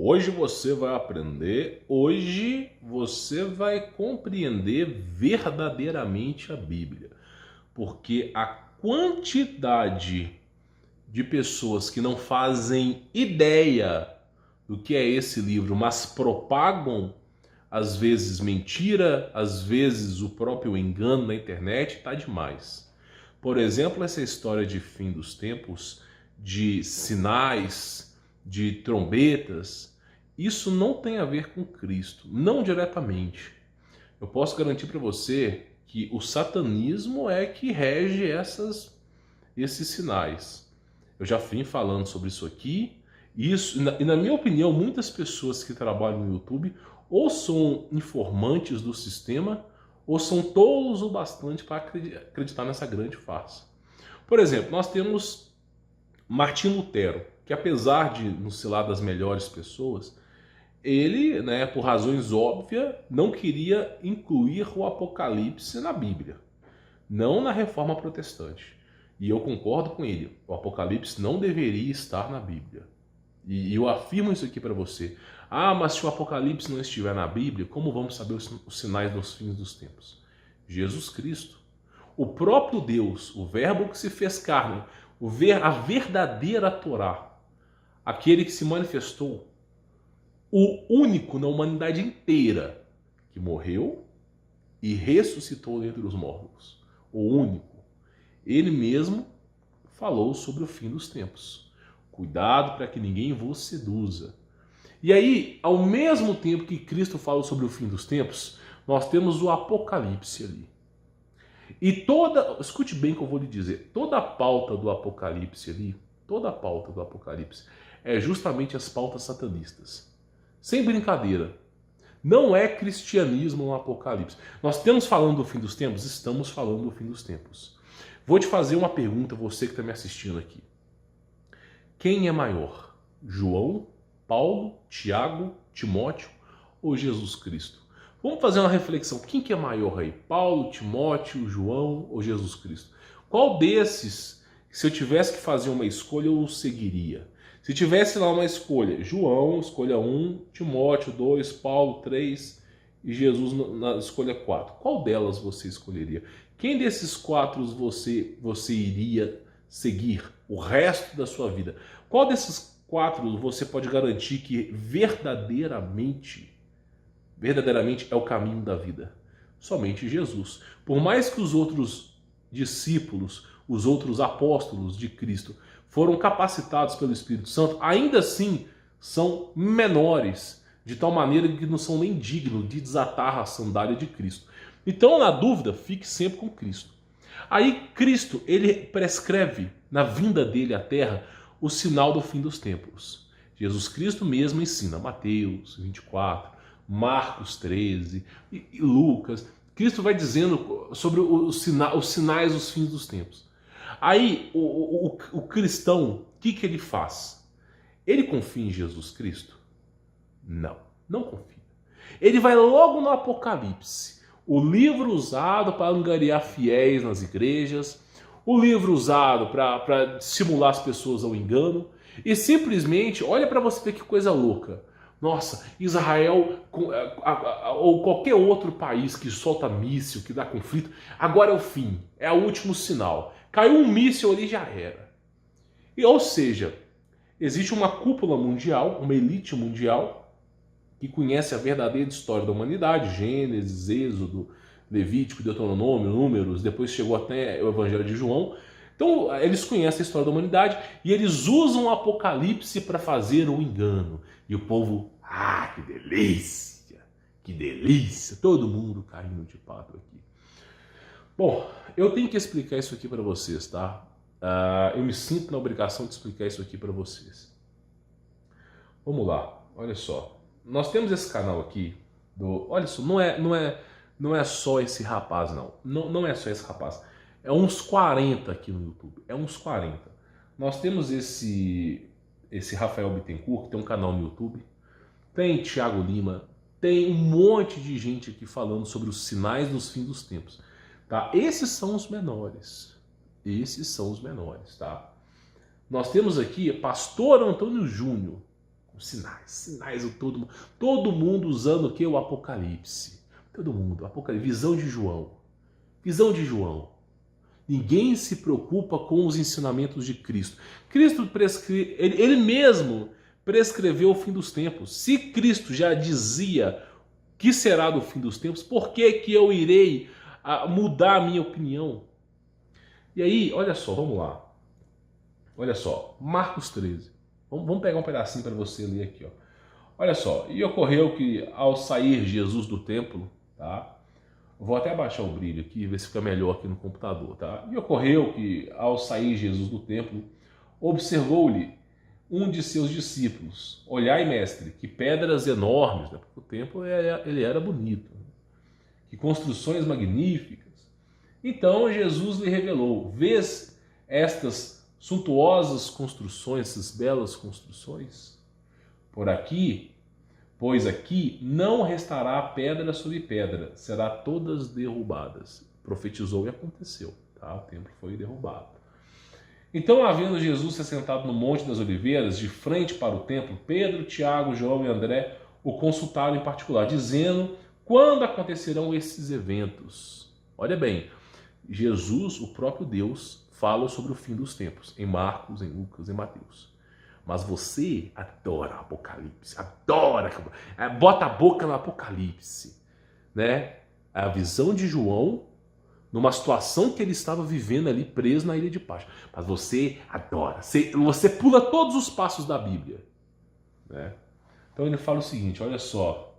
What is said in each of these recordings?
Hoje você vai aprender, hoje você vai compreender verdadeiramente a Bíblia. Porque a quantidade de pessoas que não fazem ideia do que é esse livro, mas propagam, às vezes mentira, às vezes o próprio engano na internet, tá demais. Por exemplo, essa história de fim dos tempos, de sinais, de trombetas, isso não tem a ver com Cristo, não diretamente. Eu posso garantir para você que o satanismo é que rege esses sinais. Eu já vim falando sobre isso aqui. E na minha opinião, muitas pessoas que trabalham no YouTube ou são informantes do sistema ou são tolos o bastante para acreditar nessa grande farsa. Por exemplo, nós temos Martim Lutero, que apesar de não ser lá das melhores pessoas, ele, por razões óbvias, não queria incluir o Apocalipse na Bíblia, não na Reforma Protestante. E eu concordo com ele, o Apocalipse não deveria estar na Bíblia. E eu afirmo isso aqui para você. Ah, mas se o Apocalipse não estiver na Bíblia, como vamos saber os sinais dos fins dos tempos? Jesus Cristo, o próprio Deus, o Verbo que se fez carne, a verdadeira Torá, aquele que se manifestou, o único na humanidade inteira que morreu e ressuscitou dentre os mortos, o único, ele mesmo falou sobre o fim dos tempos. Cuidado para que ninguém vos seduza. E aí, ao mesmo tempo que Cristo fala sobre o fim dos tempos, nós temos o Apocalipse ali. E escute bem o que eu vou lhe dizer, toda a pauta do Apocalipse ali, toda a pauta do Apocalipse é justamente as pautas satanistas. Sem brincadeira. Não é cristianismo no Apocalipse. Nós estamos falando do fim dos tempos? Estamos falando do fim dos tempos. Vou te fazer uma pergunta, você que está me assistindo aqui. Quem é maior? João, Paulo, Tiago, Timóteo ou Jesus Cristo? Vamos fazer uma reflexão. Quem que é maior aí? Paulo, Timóteo, João ou Jesus Cristo? Qual desses, se eu tivesse que fazer uma escolha, eu seguiria? Se tivesse lá uma escolha, João, escolha 1, Timóteo 2, Paulo 3 e Jesus na escolha 4, qual delas você escolheria? Quem desses 4 você iria seguir o resto da sua vida? Qual desses 4 você pode garantir que verdadeiramente é o caminho da vida? Somente Jesus. Por mais que os outros discípulos, os outros apóstolos de Cristo foram capacitados pelo Espírito Santo, ainda assim são menores, de tal maneira que não são nem dignos de desatar a sandália de Cristo. Então, na dúvida, fique sempre com Cristo. Aí Cristo, ele prescreve na vinda dele à terra o sinal do fim dos tempos. Jesus Cristo mesmo ensina, Mateus 24, Marcos 13 e Lucas. Cristo vai dizendo sobre os sinais dos fins dos tempos. Aí o cristão, o que ele faz? Ele confia em Jesus Cristo? Não confia. Ele vai logo no Apocalipse, o livro usado para angariar fiéis nas igrejas, o livro usado para estimular as pessoas ao engano, e simplesmente, olha para você ver que coisa louca. Nossa, Israel ou qualquer outro país que solta míssil, que dá conflito, agora é o fim, é o último sinal. Caiu um míssil ali, já era. Ou seja, existe uma cúpula mundial, uma elite mundial, que conhece a verdadeira história da humanidade, Gênesis, Êxodo, Levítico, Deuteronômio, Números, depois chegou até o Evangelho de João. Então, eles conhecem a história da humanidade e eles usam o Apocalipse para fazer o engano. E o povo, que delícia, que delícia, todo mundo caindo de pato aqui. Bom, eu tenho que explicar isso aqui para vocês, tá? Eu me sinto na obrigação de explicar isso aqui para vocês. Vamos lá, olha só. Nós temos esse canal aqui, olha só, não é só esse rapaz, não. Não é só esse rapaz. É uns 40 aqui no YouTube. É uns 40. Nós temos esse Rafael Bittencourt, que tem um canal no YouTube. Tem Thiago Lima. Tem um monte de gente aqui falando sobre os sinais dos fins dos tempos. Tá? Esses são os menores. Esses são os menores, tá? Nós temos aqui Pastor Antônio Júnior, Os sinais, todo mundo usando o que? O Apocalipse. Todo mundo, Apocalipse, visão de João. Ninguém se preocupa com os ensinamentos de Cristo. Cristo ele mesmo prescreveu o fim dos tempos. Se Cristo já dizia que será do fim dos tempos, por que eu irei mudar a minha opinião? E aí, olha só, vamos lá. Olha só, Marcos 13. Vamos pegar um pedacinho para você ler aqui, ó. Olha só, e ocorreu que ao sair Jesus do templo, tá? Vou até abaixar o brilho aqui, ver se fica melhor aqui no computador, tá? E ocorreu que ao sair Jesus do templo, observou-lhe um de seus discípulos: olhai, mestre, que pedras enormes, né? Porque o templo ele era bonito, né? Que construções magníficas. Então Jesus lhe revelou: vês estas suntuosas construções, essas belas construções? Pois aqui não restará pedra sobre pedra, será todas derrubadas. Profetizou e aconteceu, tá? O templo foi derrubado. Então, havendo Jesus se assentado no Monte das Oliveiras, de frente para o templo, Pedro, Tiago, João e André o consultaram em particular, dizendo: quando acontecerão esses eventos? Olha bem, Jesus, o próprio Deus, fala sobre o fim dos tempos, em Marcos, em Lucas, em Mateus. Mas você adora Apocalipse, bota a boca no Apocalipse, né? A visão de João, numa situação que ele estava vivendo ali, preso na ilha de Patmos. Mas você adora, você pula todos os passos da Bíblia, né? Então ele fala o seguinte, olha só,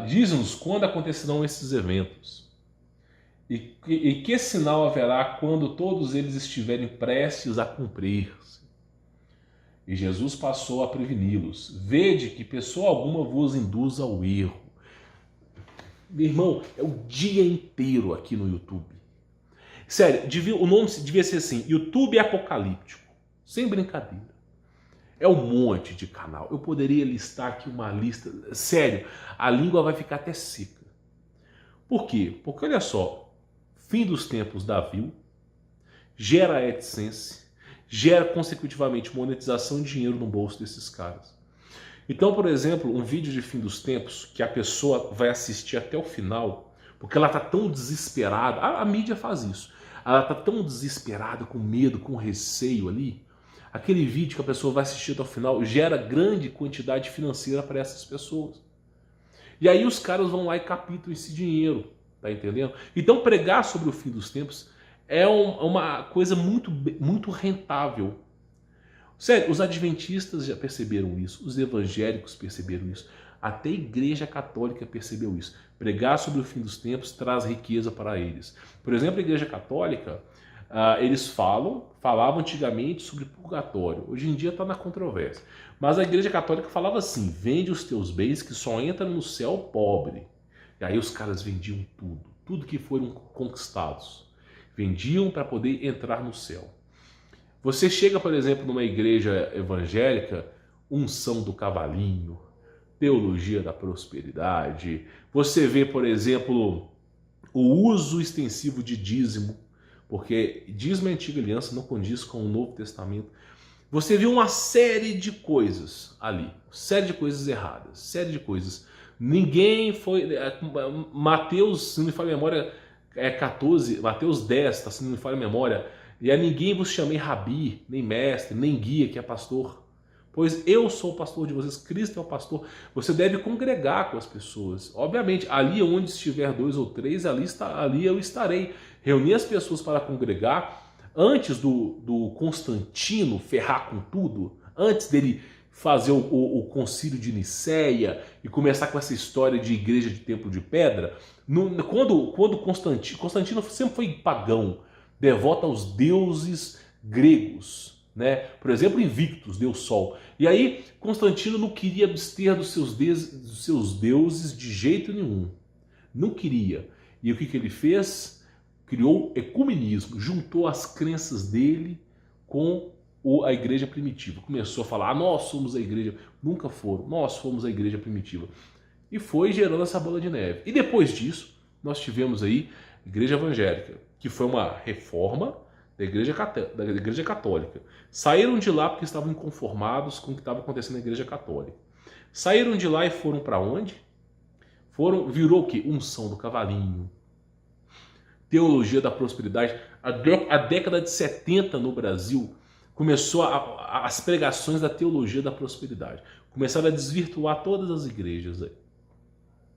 diz-nos quando acontecerão esses eventos, e que sinal haverá quando todos eles estiverem prestes a cumprir-se. E Jesus passou a preveni-los: vede que pessoa alguma vos induza ao erro. Meu irmão, é o dia inteiro aqui no YouTube. Sério, o nome devia ser assim, YouTube Apocalíptico. Sem brincadeira. É um monte de canal. Eu poderia listar aqui uma lista. Sério, a língua vai ficar até seca. Por quê? Porque olha só, fim dos tempos dá view, gera AdSense, gera consecutivamente monetização e dinheiro no bolso desses caras. Então, por exemplo, um vídeo de fim dos tempos que a pessoa vai assistir até o final, porque ela está tão desesperada, a mídia faz isso, ela está tão desesperada, com medo, com receio ali, aquele vídeo que a pessoa vai assistir até o final gera grande quantidade financeira para essas pessoas. E aí os caras vão lá e captam esse dinheiro, tá entendendo? Então pregar sobre o fim dos tempos é uma coisa muito rentável. Sério, os adventistas já perceberam isso, os evangélicos perceberam isso, até a Igreja Católica percebeu isso. Pregar sobre o fim dos tempos traz riqueza para eles. Por exemplo, a Igreja Católica, eles falavam antigamente sobre purgatório. Hoje em dia está na controvérsia. Mas a Igreja Católica falava assim: vende os teus bens que só entra no céu pobre. E aí os caras vendiam tudo que foram conquistados. Vendiam para poder entrar no céu. Você chega, por exemplo, numa igreja evangélica, unção do cavalinho, teologia da prosperidade. Você vê, por exemplo, o uso extensivo de dízimo, porque dízimo é a antiga aliança, não condiz com o Novo Testamento. Você vê uma série de coisas ali, série de coisas erradas, série de coisas. Ninguém foi... Mateus, se não me falha a memória, 14, Mateus 10, se não me falha a memória, e a ninguém vos chamei rabi, nem mestre, nem guia, que é pastor. Pois eu sou o pastor de vocês, Cristo é o pastor. Você deve congregar com as pessoas. Obviamente, ali onde estiver 2 ou 3, ali eu estarei. Reunir as pessoas para congregar. Antes do Constantino ferrar com tudo, antes dele fazer o concílio de Nicéia e começar com essa história de igreja de templo de pedra, quando Constantino sempre foi pagão, devoto aos deuses gregos, né? Por exemplo, Invictus, Deus Sol. E aí Constantino não queria abster dos seus deuses de jeito nenhum. Não queria. E o que ele fez? Criou ecumenismo, juntou as crenças dele com a igreja primitiva. Começou a falar: nós somos a igreja. Nunca foram, nós fomos a igreja primitiva. E foi gerando essa bola de neve. E depois disso, nós tivemos aí a igreja evangélica, que foi uma reforma, da igreja católica. Saíram de lá porque estavam inconformados com o que estava acontecendo na igreja católica. Saíram de lá e foram para onde? Virou o quê? Unção do cavalinho, teologia da prosperidade. A década de 70 no Brasil começou as pregações da teologia da prosperidade. Começaram a desvirtuar todas as igrejas aí,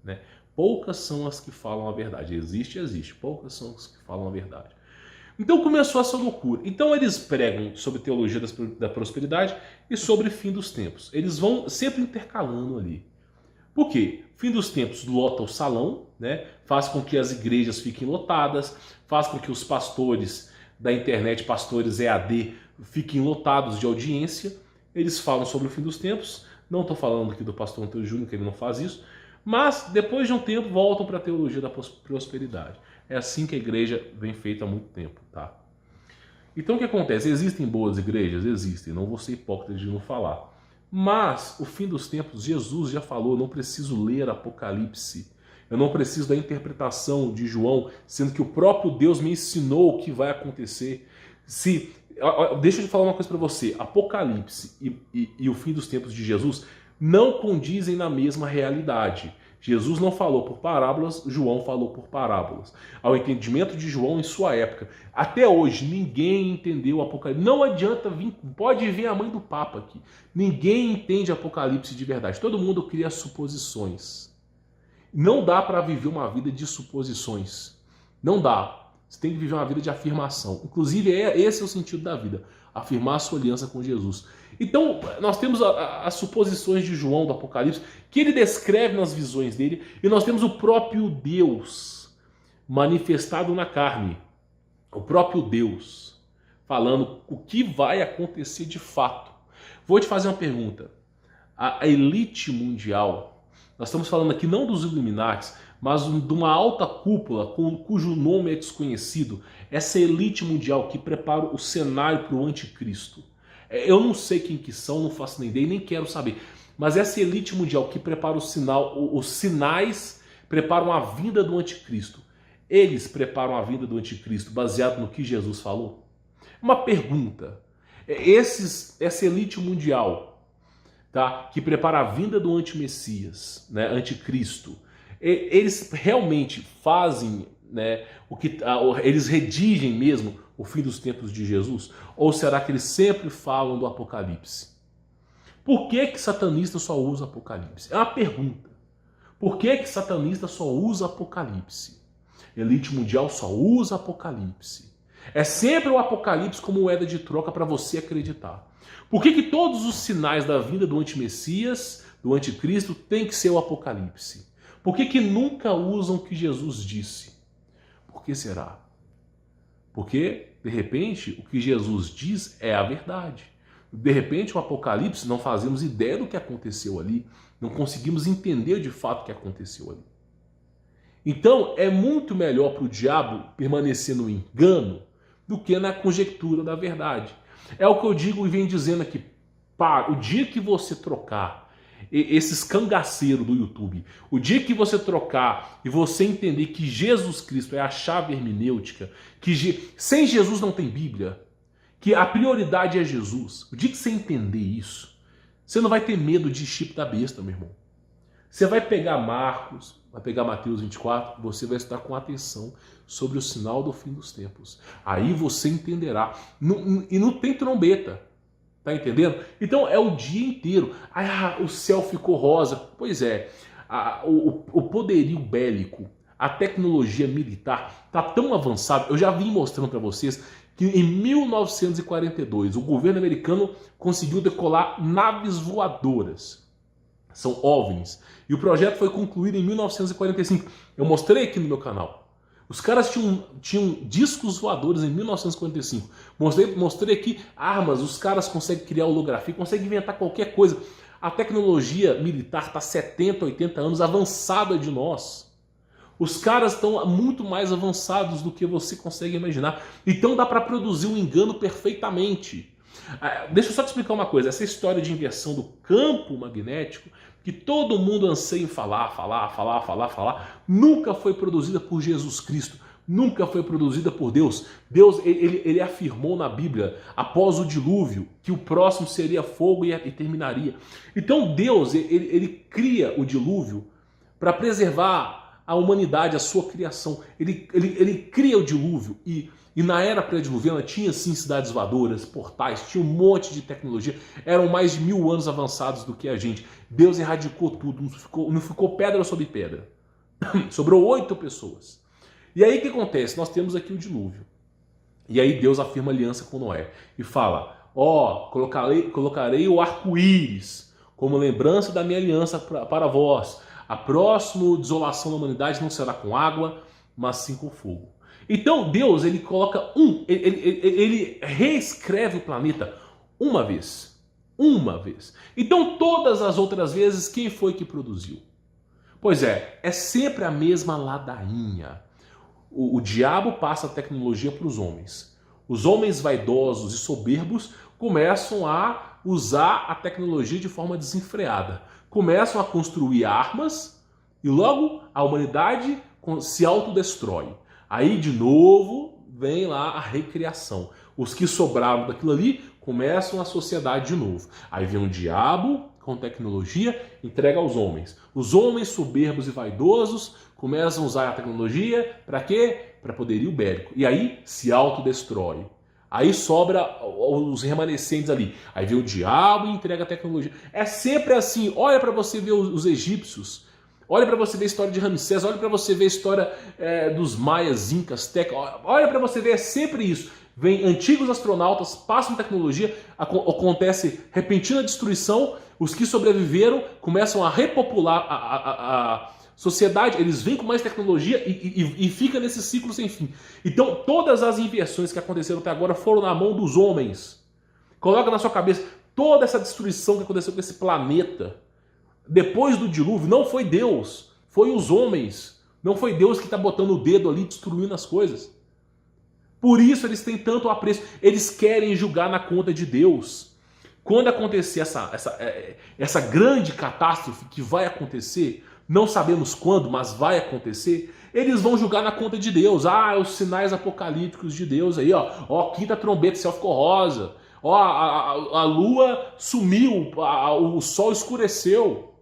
né? Poucas são as que falam a verdade. Existe. Poucas são as que falam a verdade. Então começou essa loucura. Então eles pregam sobre teologia da prosperidade e sobre fim dos tempos. Eles vão sempre intercalando ali. Por quê? Fim dos tempos lota o salão, né? Faz com que as igrejas fiquem lotadas, faz com que os pastores da internet, pastores EAD, fiquem lotados de audiência. Eles falam sobre o fim dos tempos. Não estou falando aqui do pastor Antônio Júnior, que ele não faz isso. Mas depois de um tempo voltam para a teologia da prosperidade. É assim que a igreja vem feita há muito tempo, tá? Então o que acontece? Existem boas igrejas? Existem. Não vou ser hipócrita de não falar. Mas o fim dos tempos, Jesus já falou, eu não preciso ler Apocalipse. Eu não preciso da interpretação de João, sendo que o próprio Deus me ensinou o que vai acontecer. Deixa eu falar uma coisa para você. Apocalipse e o fim dos tempos de Jesus não condizem na mesma realidade. Jesus não falou por parábolas, João falou por parábolas. Ao entendimento de João em sua época. Até hoje, ninguém entendeu o Apocalipse. Não adianta vir, pode vir a mãe do Papa aqui. Ninguém entende Apocalipse de verdade. Todo mundo cria suposições. Não dá para viver uma vida de suposições. Não dá. Você tem que viver uma vida de afirmação. Inclusive, esse é o sentido da vida. Afirmar a sua aliança com Jesus. Então, nós temos as suposições de João do Apocalipse, que ele descreve nas visões dele, e nós temos o próprio Deus manifestado na carne. O próprio Deus falando o que vai acontecer de fato. Vou te fazer uma pergunta. A elite mundial, nós estamos falando aqui não dos Illuminati, mas de uma alta cúpula cujo nome é desconhecido, essa elite mundial que prepara o cenário para o anticristo. Eu não sei quem que são, não faço nem ideia, nem quero saber. Mas essa elite mundial que prepara os sinais, preparam a vinda do anticristo. Eles preparam a vinda do anticristo baseado no que Jesus falou? Uma pergunta. Essa elite mundial, tá, que prepara a vinda do antimessias, né, anticristo, eles realmente fazem, né, eles redigem mesmo o fim dos tempos de Jesus? Ou será que eles sempre falam do Apocalipse? Por que satanista só usa Apocalipse? É uma pergunta. Por que satanista só usa Apocalipse? Elite mundial só usa Apocalipse. É sempre o Apocalipse como moeda de troca para você acreditar. Por que todos os sinais da vinda do antimessias, do anticristo, tem que ser o Apocalipse? Por que nunca usam o que Jesus disse? Por que será? Porque, de repente, o que Jesus diz é a verdade. De repente, o Apocalipse, não fazemos ideia do que aconteceu ali, não conseguimos entender de fato o que aconteceu ali. Então, é muito melhor para o diabo permanecer no engano do que na conjectura da verdade. É o que eu digo e venho dizendo aqui. O dia que você trocar esses cangaceiros do YouTube, o dia que você trocar e você entender que Jesus Cristo é a chave hermenêutica, que sem Jesus não tem Bíblia, que a prioridade é Jesus, o dia que você entender isso, você não vai ter medo de chip da besta, meu irmão. Você vai pegar Marcos, vai pegar Mateus 24, você vai estar com atenção sobre o sinal do fim dos tempos. Aí você entenderá. E não tem trombeta. Tá entendendo? Então é o dia inteiro. O céu ficou rosa. Pois é, o poderio bélico, a tecnologia militar tá tão avançado. Eu já vim mostrando para vocês que em 1942 o governo americano conseguiu decolar naves voadoras. São OVNIs. E o projeto foi concluído em 1945. Eu mostrei aqui no meu canal. Os caras tinham discos voadores em 1945. Mostrei aqui armas, os caras conseguem criar holografia, conseguem inventar qualquer coisa. A tecnologia militar está 70, 80 anos avançada de nós. Os caras estão muito mais avançados do que você consegue imaginar. Então dá para produzir um engano perfeitamente. Deixa eu só te explicar uma coisa. Essa história de inversão do campo magnético, que todo mundo anseia em falar, nunca foi produzida por Jesus Cristo. nunca foi produzida por Deus. Deus, ele afirmou na Bíblia, após o dilúvio, que o próximo seria fogo e terminaria. Então Deus, ele cria o dilúvio para preservar a humanidade, a sua criação. Ele cria o dilúvio e na era pré-diluviana tinha sim cidades voadoras, portais, tinha um monte de tecnologia, eram mais de 1000 anos avançados do que a gente. Deus erradicou tudo, não ficou pedra sobre pedra. Sobrou 8 pessoas. E aí o que acontece? Nós temos aqui o dilúvio. E aí Deus afirma aliança com Noé e fala, colocarei o arco-íris como lembrança da minha aliança para vós. A próxima desolação da humanidade não será com água, mas sim com fogo. Então Deus, ele coloca ele reescreve o planeta uma vez. Uma vez. Então todas as outras vezes, quem foi que produziu? Pois é sempre a mesma ladainha. O diabo passa a tecnologia para os homens. Os homens vaidosos e soberbos começam a usar a tecnologia de forma desenfreada. Começam a construir armas e logo a humanidade se autodestrói. Aí de novo vem lá a recriação. Os que sobraram daquilo ali começam a sociedade de novo. Aí vem o diabo com tecnologia, entrega aos homens. Os homens soberbos e vaidosos começam a usar a tecnologia para quê? Para poderio bélico. E aí se autodestrói. Aí sobra os remanescentes ali. Aí vem o diabo e entrega a tecnologia. É sempre assim. Olha para você ver os egípcios. Olha para você ver a história de Ramsés. Olha para você ver a história dos maias, incas, tecas. Olha para você ver, é sempre isso. Vem antigos astronautas, passam tecnologia, acontece repentina destruição. Os que sobreviveram começam a repopular a sociedade, eles vêm com mais tecnologia e fica nesse ciclo sem fim. Então todas as inversões que aconteceram até agora foram na mão dos homens. Coloca na sua cabeça, toda essa destruição que aconteceu com esse planeta, depois do dilúvio, não foi Deus, foi os homens. Não foi Deus que está botando o dedo ali, destruindo as coisas. Por isso eles têm tanto apreço, eles querem julgar na conta de Deus. Quando acontecer essa grande catástrofe que vai acontecer, não sabemos quando, mas vai acontecer, eles vão julgar na conta de Deus. Os sinais apocalípticos de Deus aí, quinta trombeta, o céu ficou rosa. A lua sumiu, o sol escureceu.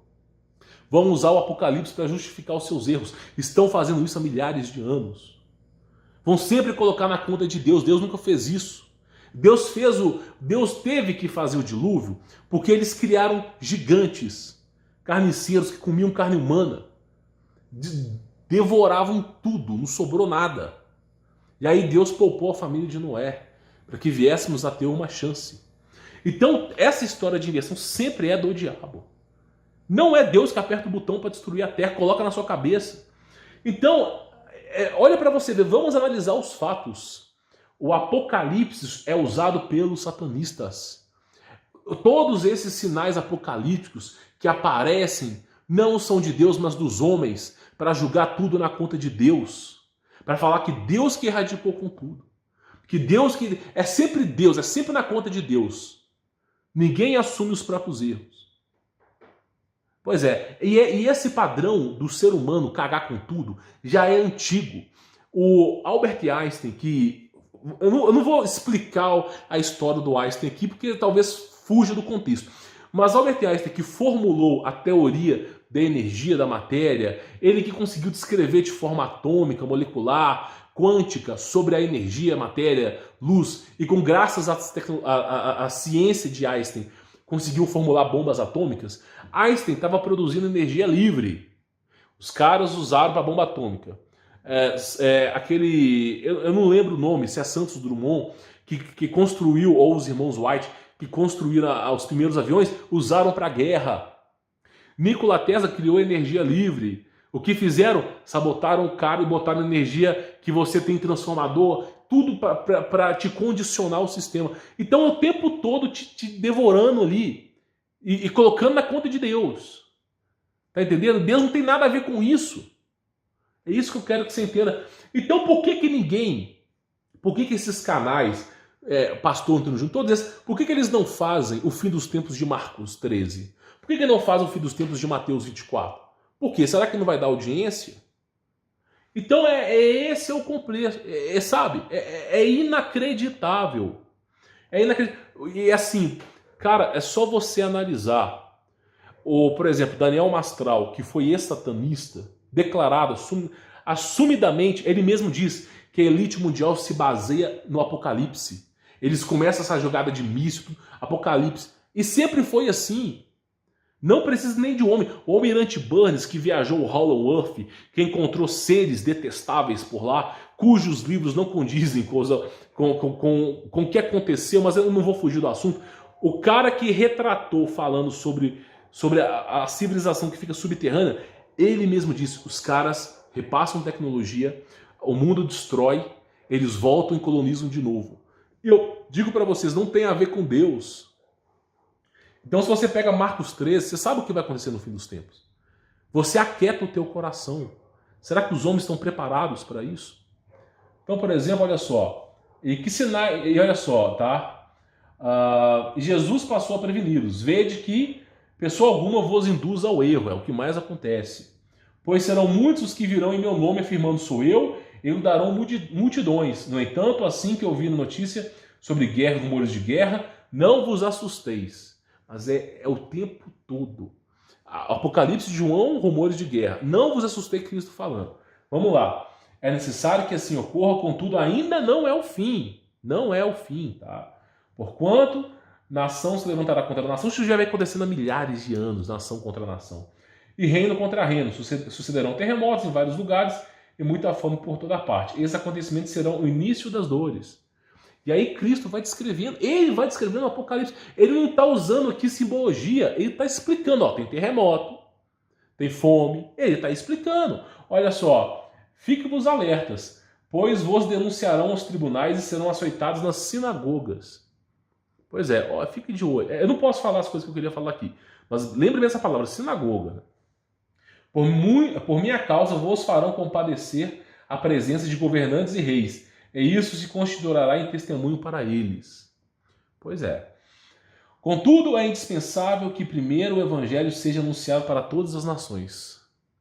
Vão usar o Apocalipse para justificar os seus erros. Estão fazendo isso há milhares de anos. Vão sempre colocar na conta de Deus. Deus nunca fez isso. Deus teve que fazer o dilúvio porque eles criaram gigantes, carniceiros que comiam carne humana, devoravam tudo, não sobrou nada. E aí Deus poupou a família de Noé para que viéssemos a ter uma chance. Então essa história de inversão sempre é do diabo. Não é Deus que aperta o botão para destruir a terra, coloca na sua cabeça. Então, olha para você ver, vamos analisar os fatos. O Apocalipse é usado pelos satanistas. Todos esses sinais apocalípticos que aparecem não são de Deus, mas dos homens, para julgar tudo na conta de Deus. Para falar que Deus que erradicou com tudo. Que Deus que... É sempre Deus, é sempre na conta de Deus. Ninguém assume os próprios erros. Pois é, e esse padrão do ser humano cagar com tudo já é antigo. O Albert Einstein, que... Eu não vou explicar a história do Einstein aqui, porque talvez fuja do contexto. Mas Albert Einstein, que formulou a teoria da energia da matéria, ele que conseguiu descrever de forma atômica, molecular, quântica, sobre a energia, matéria, luz, e com graças à ciência de Einstein, conseguiu formular bombas atômicas. Einstein estava produzindo energia livre. Os caras usaram para bomba atômica. Eu não lembro o nome, se é Santos Dumont, que construiu, ou os irmãos Wright, que construíram os primeiros aviões, usaram para a guerra. Nikola Tesla criou energia livre. O que fizeram? Sabotaram o cara e botaram energia que você tem transformador, tudo para te condicionar o sistema. Então o tempo todo te devorando ali e colocando na conta de Deus. Tá entendendo? Deus não tem nada a ver com isso. É isso que eu quero que você entenda. Então por que esses canais, Pastor Antônio Júnior, todos esses, por que eles não fazem o fim dos tempos de Marcos 13? Por que não fazem o fim dos tempos de Mateus 24? Por quê? Será que não vai dar audiência? Então esse é o complexo, sabe? É inacreditável. É inacreditável. E assim, cara, é só você analisar. Por exemplo, Daniel Mastral, que foi ex-satanista, declarado assumidamente, ele mesmo diz que a elite mundial se baseia no Apocalipse. Eles começam essa jogada de místico, Apocalipse. E sempre foi assim. Não precisa nem de homem. O almirante Burns, que viajou o Hollow Earth, que encontrou seres detestáveis por lá, cujos livros não condizem com o que aconteceu, mas eu não vou fugir do assunto. O cara que retratou falando sobre a civilização que fica subterrânea, ele mesmo disse, os caras repassam tecnologia, o mundo destrói, eles voltam e colonizam de novo. E eu digo para vocês, não tem a ver com Deus. Então, se você pega Marcos 13, você sabe o que vai acontecer no fim dos tempos. Você aquieta o teu coração. Será que os homens estão preparados para isso? Então, por exemplo, olha só. E que sinais... E olha só, tá? Jesus passou a preveni-los. Vede que pessoa alguma vos induz ao erro. É o que mais acontece. Pois serão muitos os que virão em meu nome afirmando sou eu, e darão multidões. No entanto, assim que ouviram notícia sobre guerra, rumores de guerra, não vos assusteis. Mas é o tempo todo. Apocalipse de João, rumores de guerra. Não vos assustei, Cristo falando. Vamos lá. É necessário que assim ocorra, contudo, ainda não é o fim. Não é o fim, tá? Porquanto nação se levantará contra a nação. Isso já vem acontecendo há milhares de anos, nação contra nação. E reino contra reino. Sucederão terremotos em vários lugares e muita fome por toda parte. Esses acontecimentos serão o início das dores. E aí Cristo vai descrevendo, ele vai descrevendo o Apocalipse. Ele não está usando aqui simbologia, ele está explicando, ó, tem terremoto, tem fome, ele está explicando. Olha só, fique-vos alertas, pois vos denunciarão aos tribunais e serão açoitados nas sinagogas. Pois é, ó, fique de olho. Eu não posso falar as coisas que eu queria falar aqui, mas lembre-me dessa palavra, sinagoga. Por minha causa vos farão compadecer a presença de governantes e reis, e isso se constituirá em testemunho para eles. Pois é. Contudo, é indispensável que primeiro o evangelho seja anunciado para todas as nações.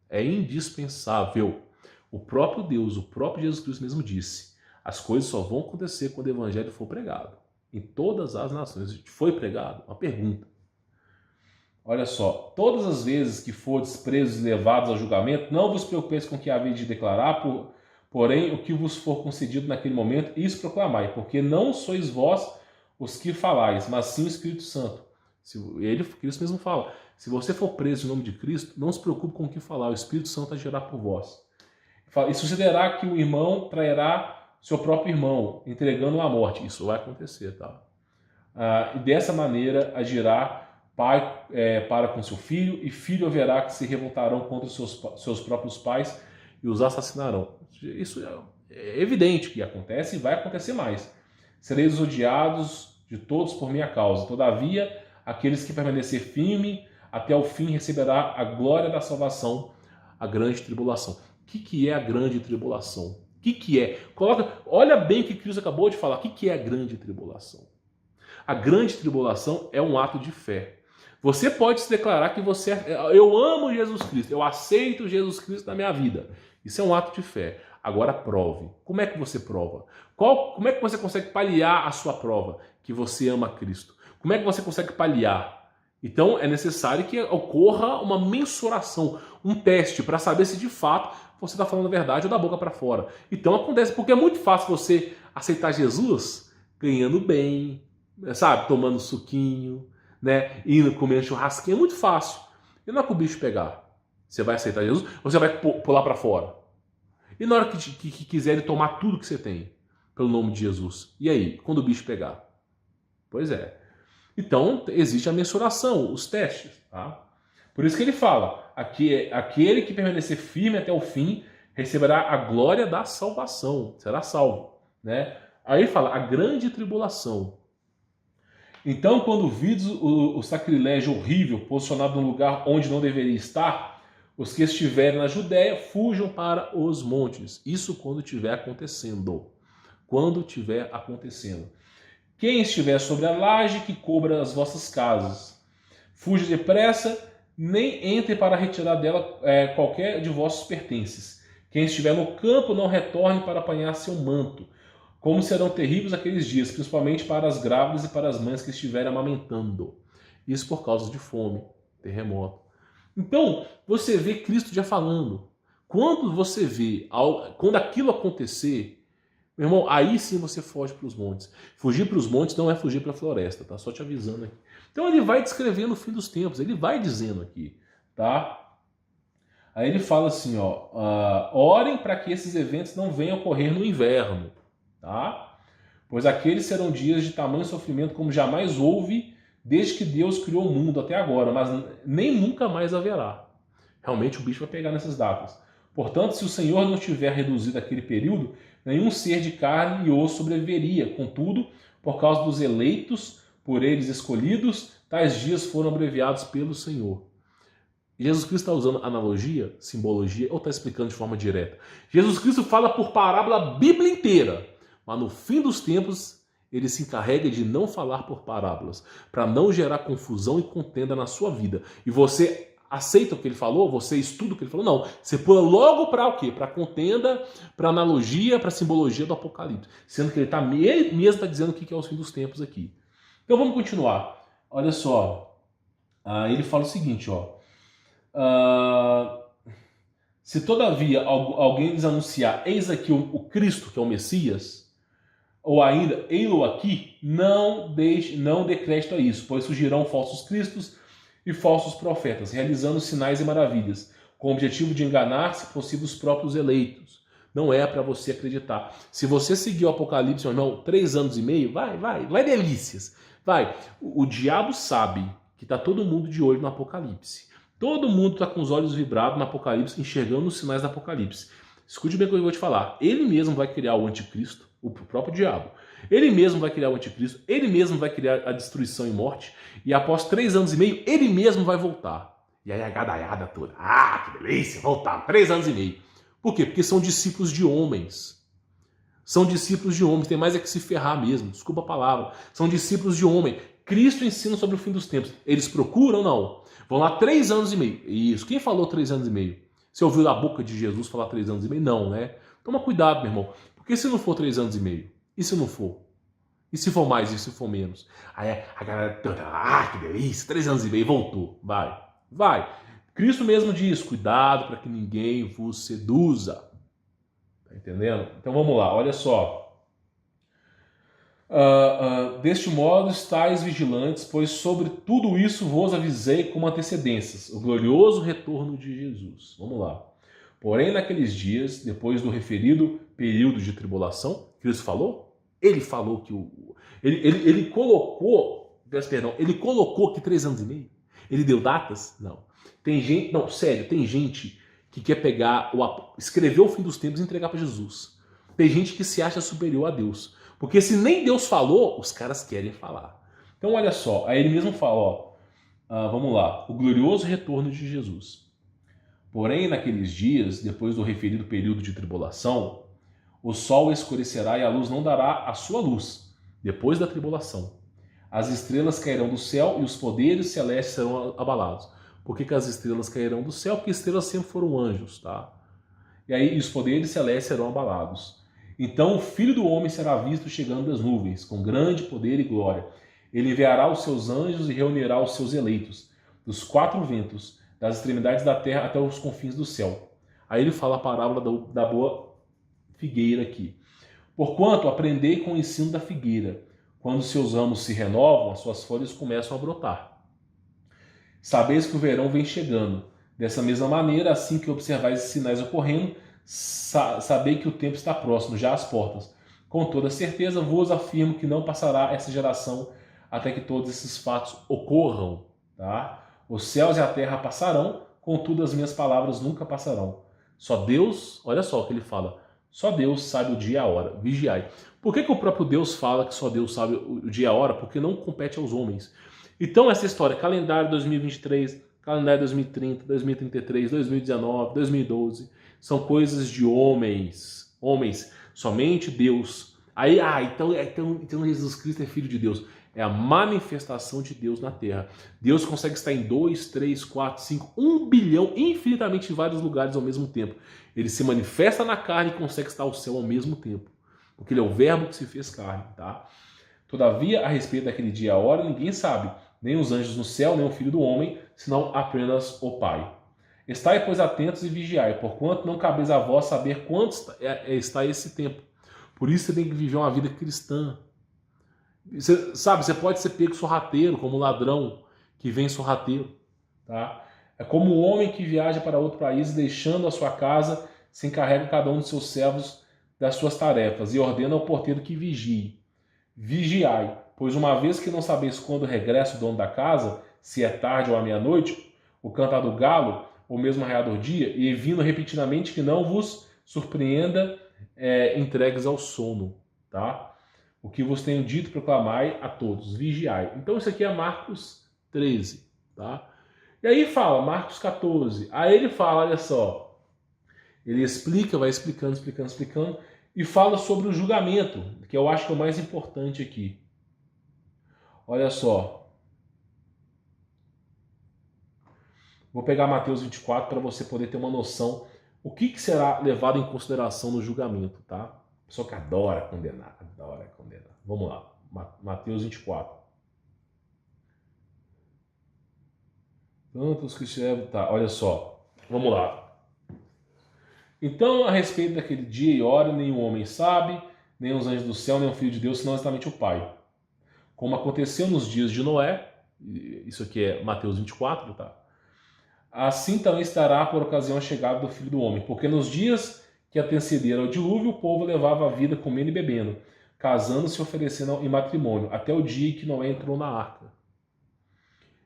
É indispensável. O próprio Deus, o próprio Jesus Cristo mesmo disse, as coisas só vão acontecer quando o evangelho for pregado. Em todas as nações. Foi pregado? Uma pergunta. Olha só, todas as vezes que fordes presos e levados ao julgamento, não vos preocupeis com o que haveis de declarar, porém, o que vos for concedido naquele momento, isso proclamai, porque não sois vós os que falais, mas sim o Espírito Santo. Cristo mesmo fala, se você for preso em nome de Cristo, não se preocupe com o que falar, o Espírito Santo agirá por vós. E sucederá que o irmão trairá seu próprio irmão, entregando-o à morte. Isso vai acontecer, tá? E dessa maneira agirá pai para com seu filho, e filho haverá que se revoltarão contra os seus próprios pais e os assassinarão. Isso é evidente que acontece e vai acontecer mais. Sereis odiados de todos por minha causa. Todavia, aqueles que permanecer firme até o fim receberá a glória da salvação, a grande tribulação. O que é a grande tribulação? O que é? Olha bem o que Cristo acabou de falar. O que é a grande tribulação? A grande tribulação é um ato de fé. Você pode se declarar que eu amo Jesus Cristo, eu aceito Jesus Cristo na minha vida. Isso é um ato de fé. Agora prove. Como é que você prova? Como é que você consegue paliar a sua prova que você ama Cristo? Como é que você consegue paliar? Então é necessário que ocorra uma mensuração, um teste para saber se de fato você está falando a verdade ou da boca para fora. Então acontece, porque é muito fácil você aceitar Jesus ganhando bem, sabe, tomando suquinho, né, indo comendo churrasquinho, é muito fácil. E na hora que o bicho pegar, você vai aceitar Jesus ou você vai pular para fora? E na hora que quiserem tomar tudo que você tem, pelo nome de Jesus, e aí, quando o bicho pegar? Pois é. Então, existe a mensuração, os testes, tá? Por isso que ele fala, aquele que permanecer firme até o fim, receberá a glória da salvação, será salvo, né? Aí ele fala, a grande tribulação. Então, quando vides o sacrilégio horrível posicionado num lugar onde não deveria estar, os que estiverem na Judéia fujam para os montes. Isso quando estiver acontecendo. Quando estiver acontecendo. Quem estiver sobre a laje, que cubra as vossas casas. Fuja depressa, nem entre para retirar dela qualquer de vossos pertences. Quem estiver no campo não retorne para apanhar seu manto. Como serão terríveis aqueles dias, principalmente para as grávidas e para as mães que estiverem amamentando. Isso por causa de fome, terremoto. Então, você vê Cristo já falando. Quando você vê, quando aquilo acontecer, meu irmão, aí sim você foge para os montes. Fugir para os montes não é fugir para a floresta, tá? Só te avisando aqui. Então ele vai descrevendo o fim dos tempos, ele vai dizendo aqui, tá? Aí ele fala assim, ó, orem para que esses eventos não venham ocorrer no inverno, tá? Pois aqueles serão dias de tamanho sofrimento como jamais houve desde que Deus criou o mundo até agora, mas nem nunca mais haverá. Realmente o bicho vai pegar nessas datas. Portanto, se o Senhor não tiver reduzido aquele período, nenhum ser de carne e osso sobreviveria. Contudo, por causa dos eleitos, por eles escolhidos, tais dias foram abreviados pelo Senhor. Jesus Cristo está usando analogia, simbologia, ou está explicando de forma direta? Jesus Cristo fala por parábola a Bíblia inteira, mas no fim dos tempos ele se encarrega de não falar por parábolas, para não gerar confusão e contenda na sua vida. E você aceita o que ele falou? Você estuda o que ele falou? Não. Você pula logo para o quê? Para contenda, para analogia, para simbologia do Apocalipse. Sendo que ele mesmo está dizendo o que é os fim dos tempos aqui. Então vamos continuar. Olha só. Ele fala o seguinte, ó. Se todavia alguém lhes anunciar, eis aqui o Cristo, que é o Messias, ou ainda, ei-lo aqui, não dê crédito a isso, pois surgirão falsos cristos e falsos profetas, realizando sinais e maravilhas, com o objetivo de enganar, se possível, os próprios eleitos. Não é para você acreditar. Se você seguir o Apocalipse, meu irmão, 3 anos e meio, vai delícias. Vai. O diabo sabe que está todo mundo de olho no Apocalipse. Todo mundo está com os olhos vibrados no Apocalipse, enxergando os sinais do Apocalipse. Escute bem o que eu vou te falar. Ele mesmo vai criar o anticristo, o próprio diabo. Ele mesmo vai criar o anticristo, ele mesmo vai criar a destruição e morte, e após 3 anos e meio, ele mesmo vai voltar. E aí a gadaiada toda, que delícia, voltar, 3 anos e meio. Por quê? Porque são discípulos de homens. São discípulos de homens, tem mais é que se ferrar mesmo, desculpa a palavra. São discípulos de homem. Cristo ensina sobre o fim dos tempos. Eles procuram ou não? Vão lá 3 anos e meio. Isso, quem falou 3 anos e meio? Você ouviu da boca de Jesus falar 3 anos e meio? Não, né? Toma cuidado, meu irmão. Porque se não for 3 anos e meio? E se não for? E se for mais? E se for menos? Aí a galera toda, que delícia, 3 anos e meio, voltou. Vai. Cristo mesmo diz, cuidado para que ninguém vos seduza. Tá entendendo? Então vamos lá, olha só. Deste modo estáis vigilantes, pois sobre tudo isso vos avisei com antecedências, o glorioso retorno de Jesus. Vamos lá. Porém, naqueles dias, depois do referido período de tribulação, Cristo falou? Ele falou que ele colocou que 3 anos e meio? Ele deu datas? Não. Tem gente que quer escrever o fim dos tempos e entregar para Jesus. Tem gente que se acha superior a Deus. Porque se nem Deus falou, os caras querem falar. Então olha só, aí ele mesmo fala, vamos lá, o glorioso retorno de Jesus. Porém, naqueles dias, depois do referido período de tribulação, o sol escurecerá e a luz não dará a sua luz, depois da tribulação. As estrelas cairão do céu e os poderes celestes serão abalados. Por que as estrelas cairão do céu? Porque estrelas sempre foram anjos, tá? E aí os poderes celestes serão abalados. Então o Filho do Homem será visto chegando das nuvens, com grande poder e glória. Ele enviará os seus anjos e reunirá os seus eleitos, dos 4 ventos, das extremidades da terra até os confins do céu. Aí ele fala a parábola da boa figueira aqui. Porquanto aprendei com o ensino da figueira, quando seus ramos se renovam, as suas folhas começam a brotar. Sabeis que o verão vem chegando. Dessa mesma maneira, assim que observais esses sinais ocorrendo, sabei que o tempo está próximo, já às portas. Com toda certeza vos afirmo que não passará essa geração até que todos esses fatos ocorram. Tá? Os céus e a terra passarão, contudo as minhas palavras nunca passarão. Só Deus, olha só o que ele fala, só Deus sabe o dia e a hora, vigiai. Por que o próprio Deus fala que só Deus sabe o dia e a hora? Porque não compete aos homens. Então essa história, calendário 2023, calendário 2030, 2033, 2019, 2012, são coisas de homens. Homens, somente Deus. Aí, então Jesus Cristo é filho de Deus. É a manifestação de Deus na Terra. Deus consegue estar em 2, 3, 4, 5, 1 bilhão, infinitamente em vários lugares ao mesmo tempo. Ele se manifesta na carne e consegue estar ao céu ao mesmo tempo. Porque ele é o verbo que se fez carne, tá? Todavia, a respeito daquele dia e a hora, ninguém sabe, nem os anjos no céu, nem o Filho do Homem, senão apenas o Pai. Estai, pois, atentos e vigiai, porquanto não cabeis a vós saber quanto está esse tempo. Por isso você tem que viver uma vida cristã. Você pode ser pego sorrateiro, como ladrão que vem sorrateiro. Tá? É como um homem que viaja para outro país, deixando a sua casa, se encarrega cada um dos seus servos das suas tarefas e ordena ao porteiro que vigie. Vigiai, pois uma vez que não sabeis quando regressa o dono da casa, se é tarde ou à meia-noite, o cantar do galo, ou mesmo raiar do dia, e vindo repetidamente que não vos surpreenda entregues ao sono, tá? O que vos tenho dito, proclamai a todos, vigiai. Então isso aqui é Marcos 13, tá? E aí fala, Marcos 14, aí ele fala, olha só, ele explica, vai explicando, e fala sobre o julgamento, que eu acho que é o mais importante aqui. Olha só. Vou pegar Mateus 24 para você poder ter uma noção o que será levado em consideração no julgamento, tá? Pessoa que adora condenar, Vamos lá, Mateus 24. Tantos que estiveram... Tá, olha só, vamos lá. Então, a respeito daquele dia e hora, nenhum homem sabe, nem os anjos do céu, nem o Filho de Deus, senão exatamente o Pai. Como aconteceu nos dias de Noé, isso aqui é Mateus 24, tá? Assim também estará por ocasião a chegada do Filho do Homem, porque nos dias que antecederam ao dilúvio, o povo levava a vida comendo e bebendo, casando-se e oferecendo em matrimônio, até o dia em que Noé entrou na arca.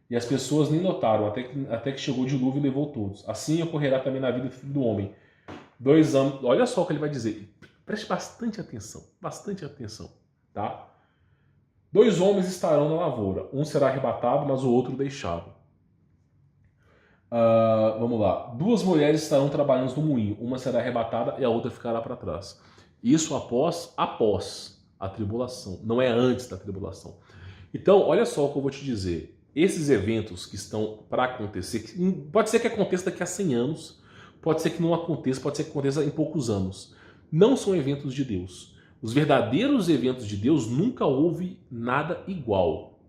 E as pessoas nem notaram, até que chegou o dilúvio e levou todos. Assim ocorrerá também na vida do Filho do Homem. 2 anos, olha só o que ele vai dizer, preste bastante atenção, tá? 2 homens estarão na lavoura, um será arrebatado, mas o outro deixado. Vamos lá, 2 mulheres estarão trabalhando no moinho, uma será arrebatada e a outra ficará para trás. Isso após a tribulação, não é antes da tribulação. Então, olha só o que eu vou te dizer, esses eventos que estão para acontecer, pode ser que aconteça daqui a 100 anos, pode ser que não aconteça, pode ser que aconteça em poucos anos. Não são eventos de Deus. Os verdadeiros eventos de Deus nunca houve nada igual.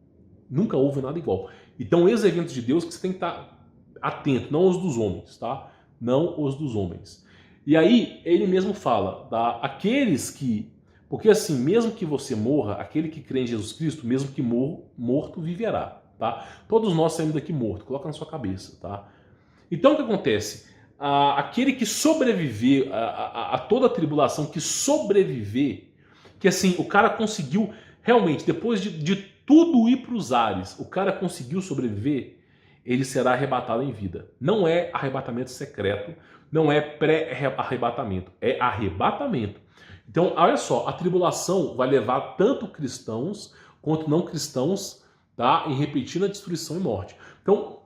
Nunca houve nada igual. Então, esses eventos de Deus que você tem que estar atento, não os dos homens, tá? Não os dos homens. E aí, ele mesmo fala, tá? Aqueles que... Porque assim, mesmo que você morra, aquele que crê em Jesus Cristo, mesmo que morto, viverá, tá? Todos nós saímos daqui morto, coloca na sua cabeça, tá? Então, o que acontece? Aquele que sobreviver a toda a tribulação, que sobreviver, que assim, o cara conseguiu realmente, depois de tudo ir para os ares, o cara conseguiu sobreviver, ele será arrebatado em vida. Não é arrebatamento secreto, não é pré-arrebatamento, é arrebatamento. Então, olha só, a tribulação vai levar tanto cristãos quanto não cristãos, tá, em repetida destruição e morte. Então,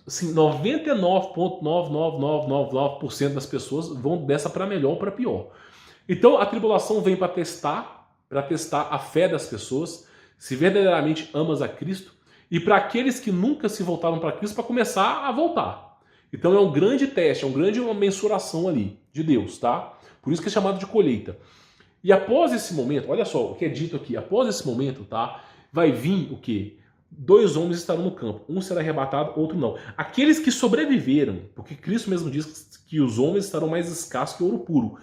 assim, 99,99999% das pessoas vão dessa para melhor ou para pior. Então, a tribulação vem para testar a fé das pessoas, se verdadeiramente amas a Cristo, e para aqueles que nunca se voltaram para Cristo, para começar a voltar. Então, é um grande teste, uma mensuração ali de Deus, tá? Por isso que é chamado de colheita. E após esse momento, olha só o que é dito aqui, após esse momento, tá, vai vir o quê? 2 homens estarão no campo, um será arrebatado, outro não. Aqueles que sobreviveram, porque Cristo mesmo diz que os homens estarão mais escassos que ouro puro.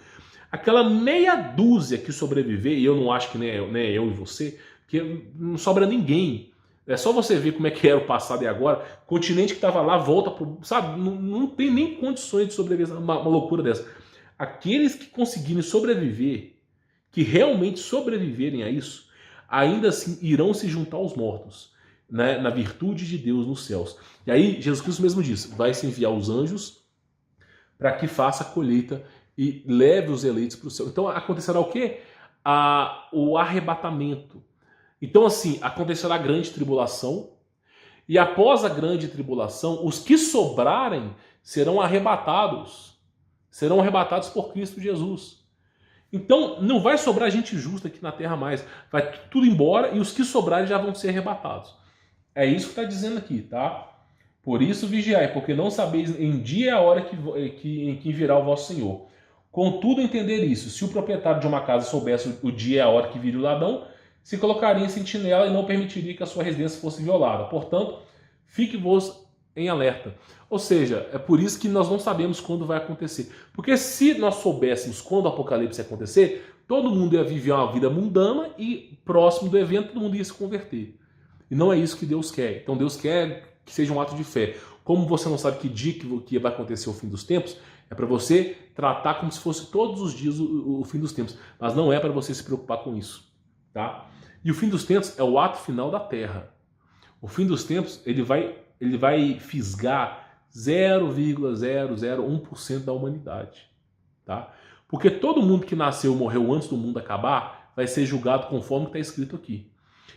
Aquela meia dúzia que sobreviver, e eu não acho que nem eu e você, que não sobra ninguém. É só você ver como é que era o passado e agora. O continente que estava lá volta pro, sabe? Não tem nem condições de sobreviver, uma loucura dessa. Aqueles que conseguirem sobreviver, que realmente sobreviverem a isso, ainda assim irão se juntar aos mortos, né, na virtude de Deus nos céus. E aí Jesus Cristo mesmo diz, vai se enviar os anjos para que faça a colheita e leve os eleitos para o céu. Então acontecerá o quê? O arrebatamento. Então assim, acontecerá a grande tribulação, e após a grande tribulação, os que sobrarem serão arrebatados por Cristo Jesus. Então, não vai sobrar gente justa aqui na terra mais. Vai tudo embora e os que sobrarem já vão ser arrebatados. É isso que está dizendo aqui, tá? Por isso vigiai, porque não sabeis em dia e a hora em que virá o vosso Senhor. Contudo, entender isso, se o proprietário de uma casa soubesse o dia e a hora que viria o ladrão, se colocaria em sentinela e não permitiria que a sua residência fosse violada. Portanto, fique-vos em alerta. Ou seja, é por isso que nós não sabemos quando vai acontecer. Porque se nós soubéssemos quando o apocalipse ia acontecer, todo mundo ia viver uma vida mundana e próximo do evento todo mundo ia se converter. E não é isso que Deus quer. Então Deus quer que seja um ato de fé. Como você não sabe que dia que vai acontecer o fim dos tempos, é para você tratar como se fosse todos os dias o fim dos tempos. Mas não é para você se preocupar com isso. Tá? E o fim dos tempos é o ato final da Terra. O fim dos tempos ele vai fisgar 0,001% da humanidade. Tá? Porque todo mundo que nasceu ou morreu antes do mundo acabar vai ser julgado conforme está escrito aqui.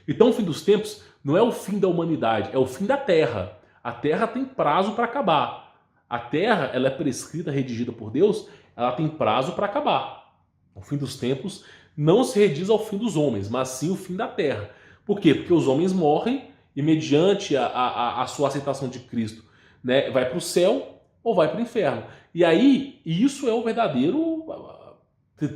Então o fim dos tempos não é o fim da humanidade, é o fim da Terra. A Terra tem prazo para acabar. A Terra, ela é prescrita, redigida por Deus, ela tem prazo para acabar. O fim dos tempos não se rediz ao fim dos homens, mas sim o fim da Terra. Por quê? Porque os homens morrem e mediante a sua aceitação de Cristo, né, vai para o céu ou vai para o inferno. E aí, isso é o verdadeiro...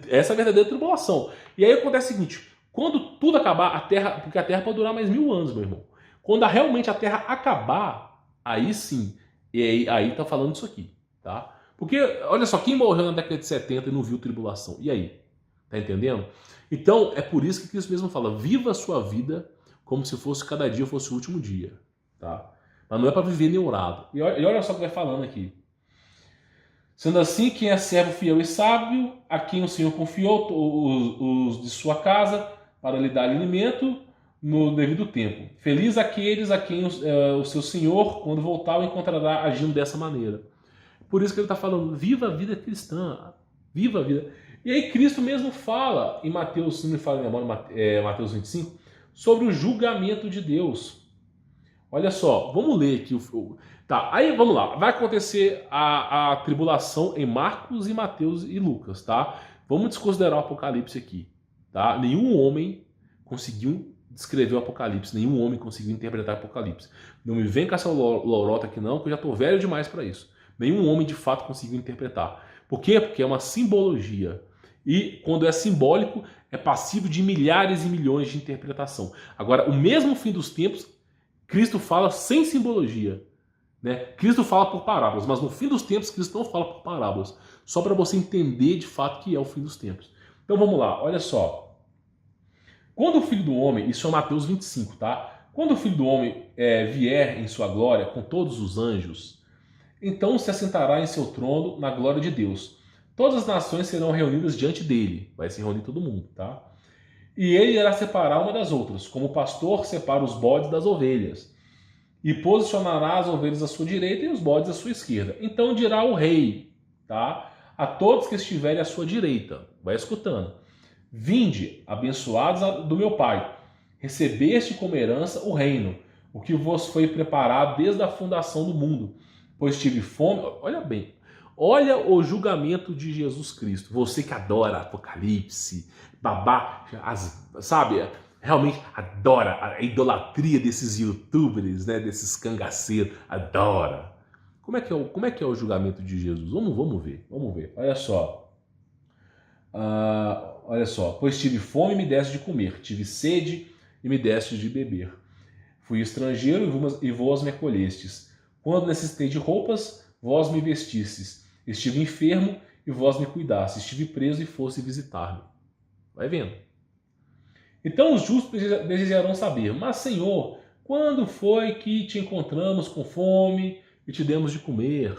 Essa é a verdadeira tribulação. E aí acontece o seguinte, quando tudo acabar, a Terra... Porque a Terra pode durar mais 1000 anos, meu irmão. Quando realmente a Terra acabar, aí sim... E aí tá falando isso aqui, tá? Porque, olha só, quem morreu na década de 70 e não viu tribulação? E aí? Tá entendendo? Então, é por isso que Cristo mesmo fala, viva a sua vida como se fosse cada dia fosse o último dia, tá? Mas não é para viver neurado. E olha só o que vai falando aqui. Sendo assim, quem é servo fiel e sábio, a quem o Senhor confiou os de sua casa para lhe dar alimento no devido tempo. Feliz aqueles a quem o seu Senhor, quando voltar, o encontrará agindo dessa maneira. Por isso que ele está falando, viva a vida cristã, viva a vida. E aí Cristo mesmo fala, em Mateus, se não me fala minha memória, Mateus 25, sobre o julgamento de Deus. Olha só, vamos ler aqui. Tá, aí vamos lá. Vai acontecer a tribulação em Marcos e Mateus e Lucas, tá? Vamos desconsiderar o Apocalipse aqui, tá? Nenhum homem conseguiu descrever o Apocalipse, nenhum homem conseguiu interpretar o Apocalipse. Não me vem com essa lorota aqui não, que eu já estou velho demais para isso. Nenhum homem de fato conseguiu interpretar. Por quê? Porque é uma simbologia. E quando é simbólico, é passível de milhares e milhões de interpretação. Agora, o mesmo fim dos tempos, Cristo fala sem simbologia. Né? Cristo fala por parábolas, mas no fim dos tempos, Cristo não fala por parábolas. Só para você entender de fato que é o fim dos tempos. Então vamos lá, olha só. Quando o Filho do Homem, isso é Mateus 25, tá? Quando o Filho do Homem vier em sua glória com todos os anjos, então se assentará em seu trono na glória de Deus. Todas as nações serão reunidas diante dele. Vai se reunir todo mundo, tá? E ele irá separar uma das outras, como o pastor separa os bodes das ovelhas. E posicionará as ovelhas à sua direita e os bodes à sua esquerda. Então dirá o rei, tá? A todos que estiverem à sua direita. Vai escutando. Vinde, abençoados do meu Pai, recebeste como herança o reino, o que vos foi preparado desde a fundação do mundo, pois tive fome. Olha bem, olha o julgamento de Jesus Cristo. Você que adora Apocalipse, babá, sabe, realmente adora a idolatria desses youtubers, né, desses cangaceiros, adora. Como é que é o julgamento de Jesus? Vamos ver. Olha só. Olha só, pois tive fome e me deste de comer, tive sede e me deste de beber. Fui estrangeiro e vós me acolhestes. Quando necessitei de roupas, vós me vestistes. Estive enfermo e vós me cuidastes. Estive preso e fosse visitar-me. Vai vendo. Então os justos desejarão saber, mas Senhor, quando foi que te encontramos com fome e te demos de comer?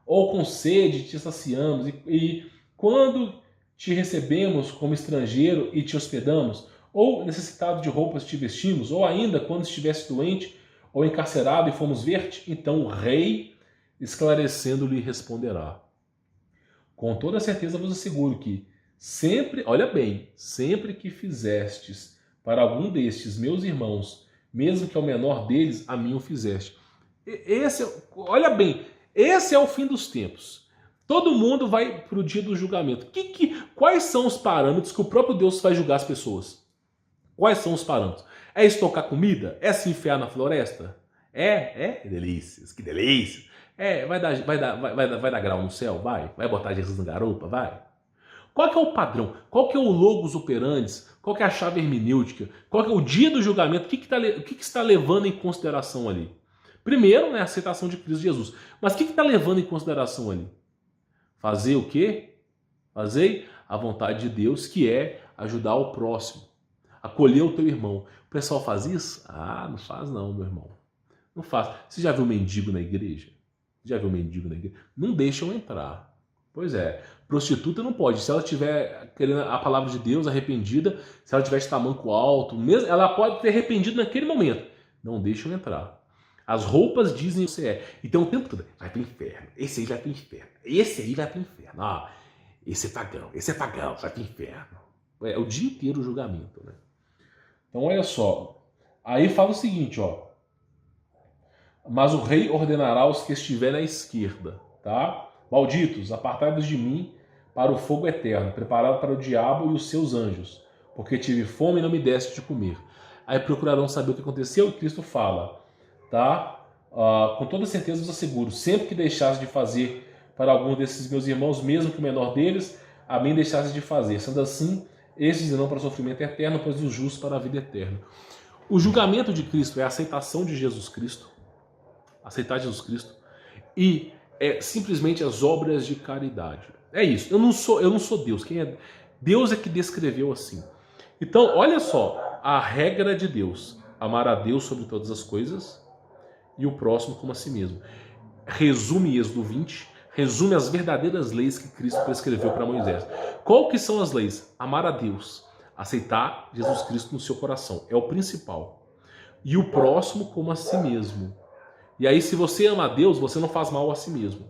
Ou com sede e te saciamos? E quando te recebemos como estrangeiro e te hospedamos? Ou necessitado de roupas te vestimos? Ou ainda quando estivesse doente ou encarcerado e fomos ver-te? Então o rei, esclarecendo-lhe, responderá: com toda certeza vos asseguro que sempre, olha bem, sempre que fizestes para algum destes meus irmãos, mesmo que ao menor deles, a mim o fizeste. Olha bem, esse é o fim dos tempos. Todo mundo vai para o dia do julgamento. Quais são os parâmetros que o próprio Deus vai julgar as pessoas? Quais são os parâmetros? É estocar comida? É se enfiar na floresta? Delícias, que delícia. Vai dar grau no céu? Vai botar Jesus na garupa? Vai. Qual que é o padrão? Qual que é o logos operandi? Qual que é a chave hermenêutica? Qual que é o dia do julgamento? O que está levando em consideração ali? Primeiro, né, a aceitação de Cristo Jesus. Mas o que está levando em consideração ali? Fazer o quê? Fazer a vontade de Deus, que é ajudar o próximo. Acolher o teu irmão. O pessoal faz isso? Ah, não faz não, meu irmão. Não faz. Você já viu mendigo na igreja? Já viu mendigo na igreja? Não deixam entrar. Pois é. Prostituta não pode. Se ela estiver querendo a palavra de Deus, arrependida, se ela tiver de tamanco alto, mesmo, ela pode ter arrependido naquele momento. Não deixam entrar. As roupas dizem o que você é. Então o tempo todo, vai pro inferno. Esse aí vai pro inferno. Esse aí vai pro inferno. Ah, esse é pagão, vai pro inferno. É o dia inteiro o julgamento, né? Então olha só. Aí fala o seguinte, ó. Mas o rei ordenará os que estiverem à esquerda, tá? Malditos, apartai-vos de mim para o fogo eterno, preparado para o diabo e os seus anjos, porque tive fome e não me deste de comer. Aí procurarão saber o que aconteceu e Cristo fala, tá? Com toda certeza vos asseguro, sempre que deixasse de fazer para algum desses meus irmãos, mesmo que o menor deles, a mim deixasse de fazer. Sendo assim, estes irão para o sofrimento eterno, pois os justos para a vida eterna. O julgamento de Cristo é a aceitação de Jesus Cristo, aceitar Jesus Cristo, e simplesmente as obras de caridade. É isso. Eu não sou Deus. Quem é Deus é que descreveu assim. Então, olha só, a regra de Deus: amar a Deus sobre todas as coisas e o próximo como a si mesmo. Resume Êxodo 20, resume as verdadeiras leis que Cristo prescreveu para Moisés. Qual que são as leis? Amar a Deus, aceitar Jesus Cristo no seu coração, é o principal. E o próximo como a si mesmo. E aí, se você ama a Deus, você não faz mal a si mesmo.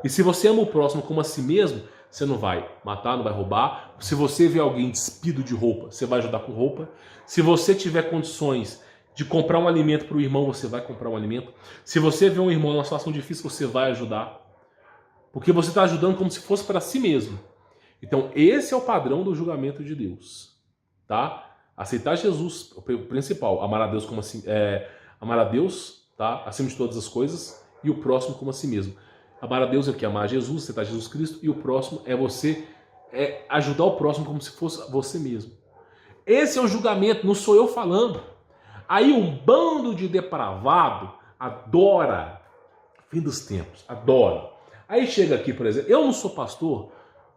E se você ama o próximo como a si mesmo, você não vai matar, não vai roubar. Se você vê alguém despido de roupa, você vai ajudar com roupa. Se você tiver condições de comprar um alimento para o irmão, você vai comprar um alimento. Se você vê um irmão numa situação difícil, você vai ajudar. Porque você está ajudando como se fosse para si mesmo. Então, esse é o padrão do julgamento de Deus. Tá? Aceitar Jesus, o principal. Amar a Deus como assim, amar a Deus, tá? Acima de todas as coisas, e o próximo como a si mesmo. Amar a Deus é o que? Amar a Jesus, aceitar Jesus Cristo, e o próximo é você ajudar o próximo como se fosse você mesmo. Esse é o julgamento, não sou eu falando. Aí um bando de depravado adora fim dos tempos, adora. Aí chega aqui, por exemplo, eu não sou pastor,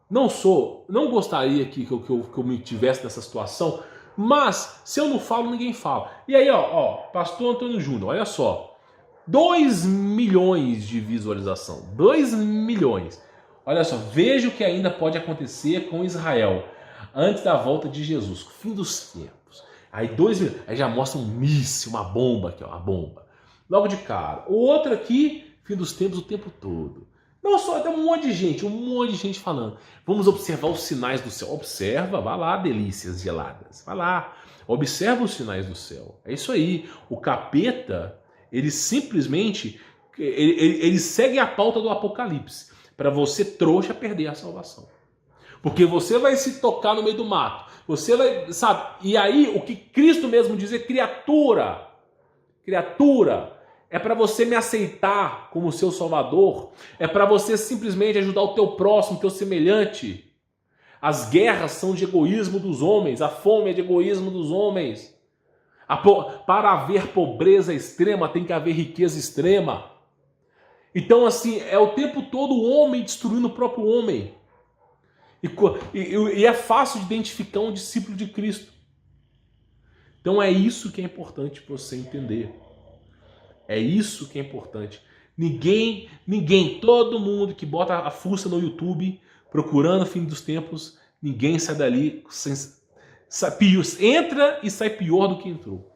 não gostaria que eu me tivesse nessa situação, mas se eu não falo, ninguém fala. E aí, ó, pastor Antônio Júnior, olha só, 2 milhões de visualização, 2 milhões. Olha só, veja o que ainda pode acontecer com Israel antes da volta de Jesus, fim dos tempos. Aí 2 milhões, aí já mostra um míssil, uma bomba aqui, ó, uma bomba. Logo de cara. O outro aqui, fim dos tempos o tempo todo. Não só, tem um monte de gente falando. Vamos observar os sinais do céu. Observa, vai lá, delícias geladas. Vai lá, observa os sinais do céu. É isso aí. O capeta, ele simplesmente, ele segue a pauta do Apocalipse. Para você, trouxa, perder a salvação. Porque você vai se tocar no meio do mato. Você vai, sabe? E aí, o que Cristo mesmo diz é criatura. Criatura. É para você me aceitar como seu salvador. É para você simplesmente ajudar o teu próximo, o teu semelhante. As guerras são de egoísmo dos homens. A fome é de egoísmo dos homens. Para haver pobreza extrema, tem que haver riqueza extrema. Então, assim, é o tempo todo o homem destruindo o próprio homem. E é fácil de identificar um discípulo de Cristo. Então é isso que é importante você entender. É isso que é importante. Ninguém, todo mundo que bota a fuça no YouTube procurando o fim dos tempos, ninguém sai dali entra e sai pior do que entrou.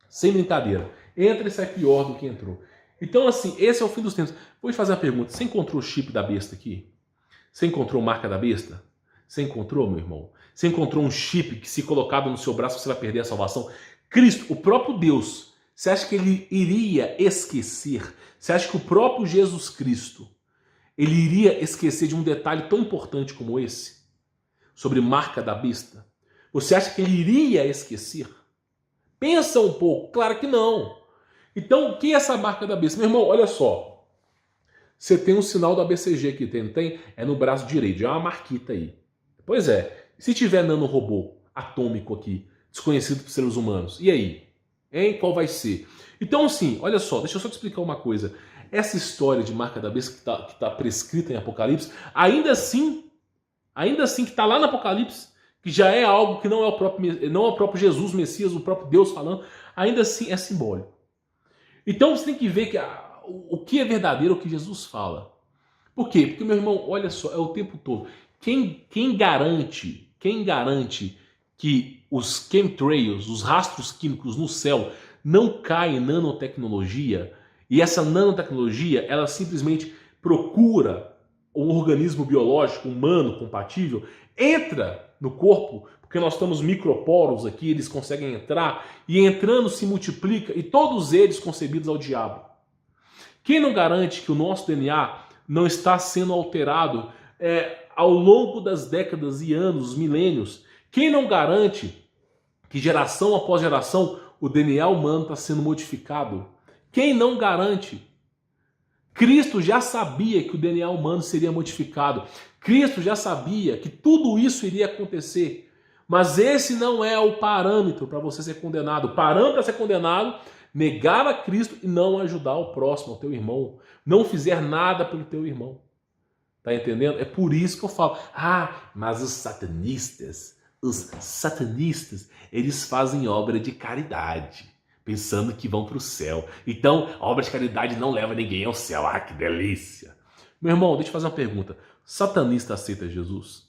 Sem brincadeira. Entra e sai pior do que entrou. Então, assim, esse é o fim dos tempos. Vou te fazer uma pergunta. Você encontrou o chip da besta aqui? Você encontrou marca da besta? Você encontrou, meu irmão? Você encontrou um chip que, se colocado no seu braço, você vai perder a salvação? Cristo, o próprio Deus, você acha que ele iria esquecer? Você acha que o próprio Jesus Cristo, ele iria esquecer de um detalhe tão importante como esse? Sobre marca da besta? Você acha que ele iria esquecer? Pensa um pouco. Claro que não. Então, o que é essa marca da besta? Meu irmão, olha só. Você tem um sinal do ABCG aqui, tem? É no braço direito, já é uma marquita aí. Pois é, se tiver nanorobô atômico aqui, desconhecido por seres humanos, e aí? Hein? Qual vai ser? Então, assim, olha só, deixa eu só te explicar uma coisa. Essa história de marca da besta que tá prescrita em Apocalipse, ainda assim que está lá no Apocalipse, que já é algo que não é o próprio Jesus, Messias, o próprio Deus falando, ainda assim é simbólico. Então você tem que ver que o que é verdadeiro é o que Jesus fala. Por quê? Porque, meu irmão, olha só, é o tempo todo. Quem garante que os chemtrails, os rastros químicos no céu, não caem em nanotecnologia, e essa nanotecnologia, ela simplesmente procura um organismo biológico humano compatível, entra no corpo, porque nós temos microporos aqui, eles conseguem entrar, e entrando se multiplica, e todos eles concebidos ao diabo. Quem não garante que o nosso DNA não está sendo alterado ao longo das décadas e anos, milênios? Quem não garante que geração após geração o DNA humano está sendo modificado? Quem não garante? Cristo já sabia que o DNA humano seria modificado. Cristo já sabia que tudo isso iria acontecer. Mas esse não é o parâmetro para você ser condenado. O parâmetro para ser condenado, negar a Cristo e não ajudar o próximo, o teu irmão. Não fizer nada pelo teu irmão. Tá entendendo? É por isso que eu falo. Mas os satanistas, eles fazem obra de caridade, pensando que vão para o céu. Então, a obra de caridade não leva ninguém ao céu. Que delícia! Meu irmão, deixa eu fazer uma pergunta. Satanista aceita Jesus?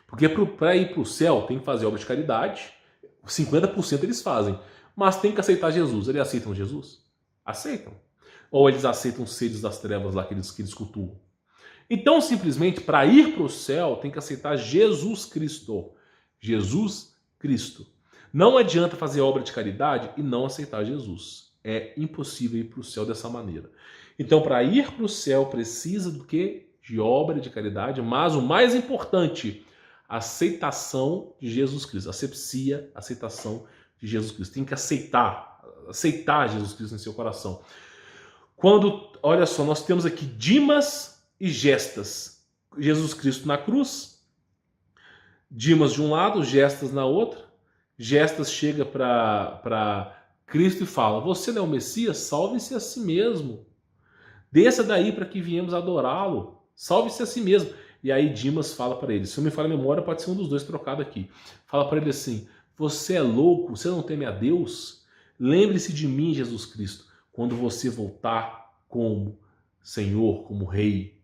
Porque para ir para o céu tem que fazer obra de caridade. 50% eles fazem. Mas tem que aceitar Jesus. Eles aceitam Jesus? Aceitam. Ou eles aceitam os seres das trevas lá que eles cultuam? Então, simplesmente, para ir para o céu, tem que aceitar Jesus Cristo. Jesus Cristo. Não adianta fazer obra de caridade e não aceitar Jesus. É impossível ir para o céu dessa maneira. Então, para ir para o céu, precisa do quê? De obra de caridade, mas o mais importante, aceitação de Jesus Cristo. Asepsia, aceitação de Jesus Cristo. Tem que aceitar Jesus Cristo em seu coração. Olha só, nós temos aqui Dimas e Gestas. Jesus Cristo na cruz, Dimas de um lado, Gestas na outra. Gestas chega para Cristo e fala: você não é o Messias? Salve-se a si mesmo. Desça daí para que viemos adorá-lo. Salve-se a si mesmo. E aí Dimas fala para ele, se eu me falha a memória, pode ser um dos dois trocado aqui. Fala para ele assim: você é louco? Você não teme a Deus? Lembre-se de mim, Jesus Cristo, quando você voltar como Senhor, como Rei.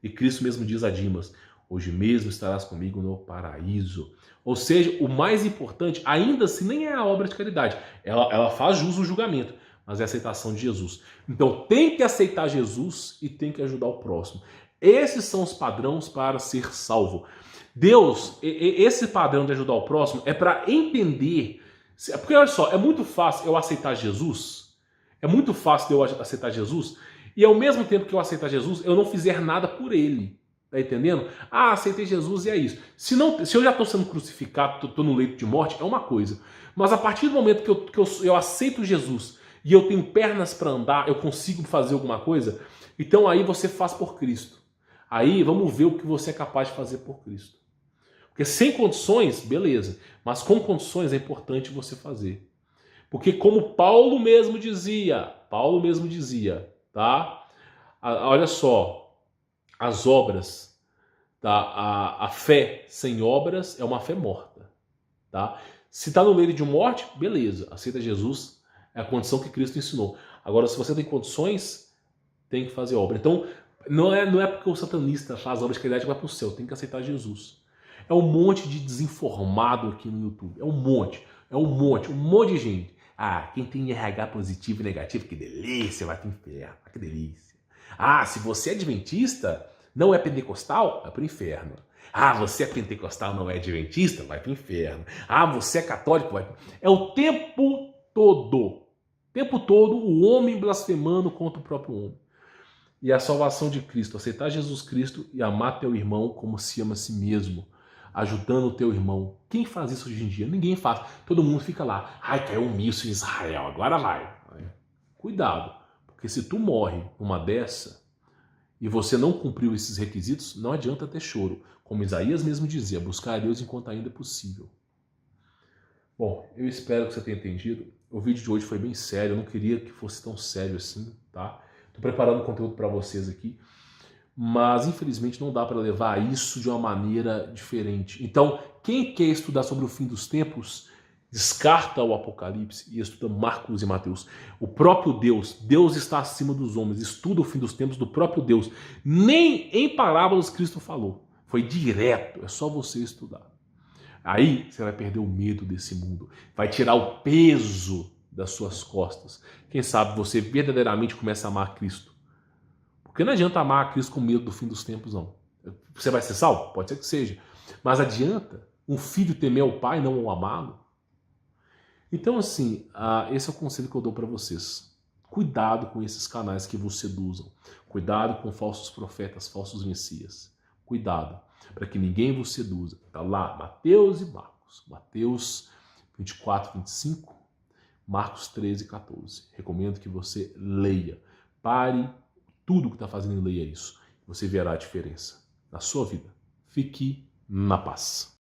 E Cristo mesmo diz a Dimas: hoje mesmo estarás comigo no paraíso. Ou seja, o mais importante, ainda assim, nem é a obra de caridade. Ela faz jus ao julgamento, mas é a aceitação de Jesus. Então tem que aceitar Jesus e tem que ajudar o próximo. Esses são os padrões para ser salvo. Deus, esse padrão de ajudar o próximo é para entender. Porque olha só, é muito fácil eu aceitar Jesus. É muito fácil eu aceitar Jesus. E ao mesmo tempo que eu aceitar Jesus, eu não fizer nada por ele. Tá entendendo? Aceitei Jesus e é isso. Se eu já estou sendo crucificado, estou no leito de morte, é uma coisa. Mas a partir do momento que eu aceito Jesus e eu tenho pernas para andar, eu consigo fazer alguma coisa, então aí você faz por Cristo. Aí vamos ver o que você é capaz de fazer por Cristo. Porque sem condições, beleza. Mas com condições é importante você fazer. Porque como Paulo mesmo dizia, tá? Olha só, as obras, tá? A fé sem obras é uma fé morta, tá? Se está no leito de morte, beleza, aceita Jesus, é a condição que Cristo ensinou. Agora, se você tem condições, tem que fazer obra. Então, não é porque o satanista faz obra de caridade que vai para o céu, tem que aceitar Jesus. É um monte de desinformado aqui no YouTube, é um monte de gente. Quem tem RH positivo e negativo, que delícia, vai pro inferno, que delícia. Se você é adventista, não é pentecostal, vai pro inferno. Você é pentecostal, não é adventista, vai pro inferno. Você é católico, vai pro... É o tempo todo o homem blasfemando contra o próprio homem. E a salvação de Cristo, aceitar Jesus Cristo e amar teu irmão como se ama a si mesmo, ajudando o teu irmão. Quem faz isso hoje em dia? Ninguém faz. Todo mundo fica lá. Caiu um míssil em Israel, agora vai. Cuidado, porque se tu morre numa dessa e você não cumpriu esses requisitos, não adianta ter choro. Como Isaías mesmo dizia, buscar a Deus enquanto ainda é possível. Bom, eu espero que você tenha entendido. O vídeo de hoje foi bem sério, eu não queria que fosse tão sério assim, tá? Tô preparando conteúdo para vocês aqui, mas infelizmente não dá para levar isso de uma maneira diferente. Então, quem quer estudar sobre o fim dos tempos, descarta o Apocalipse e estuda Marcos e Mateus. O próprio Deus está acima dos homens, estuda o fim dos tempos do próprio Deus. Nem em parábolas Cristo falou, foi direto, é só você estudar. Aí você vai perder o medo desse mundo, vai tirar o peso das suas costas. Quem sabe você verdadeiramente começa a amar Cristo. Porque não adianta amar Cristo com medo do fim dos tempos, não. Você vai ser salvo? Pode ser que seja. Mas adianta um filho temer o pai e não o amá-lo? Então, assim, esse é o conselho que eu dou para vocês. Cuidado com esses canais que vos seduzam. Cuidado com falsos profetas, falsos messias. Cuidado, para que ninguém vos seduza. Está lá, Mateus e Marcos. Mateus 24, 25, Marcos 13, 14. Recomendo que você leia. Pare tudo que está fazendo e leia isso. Você verá a diferença na sua vida. Fique na paz.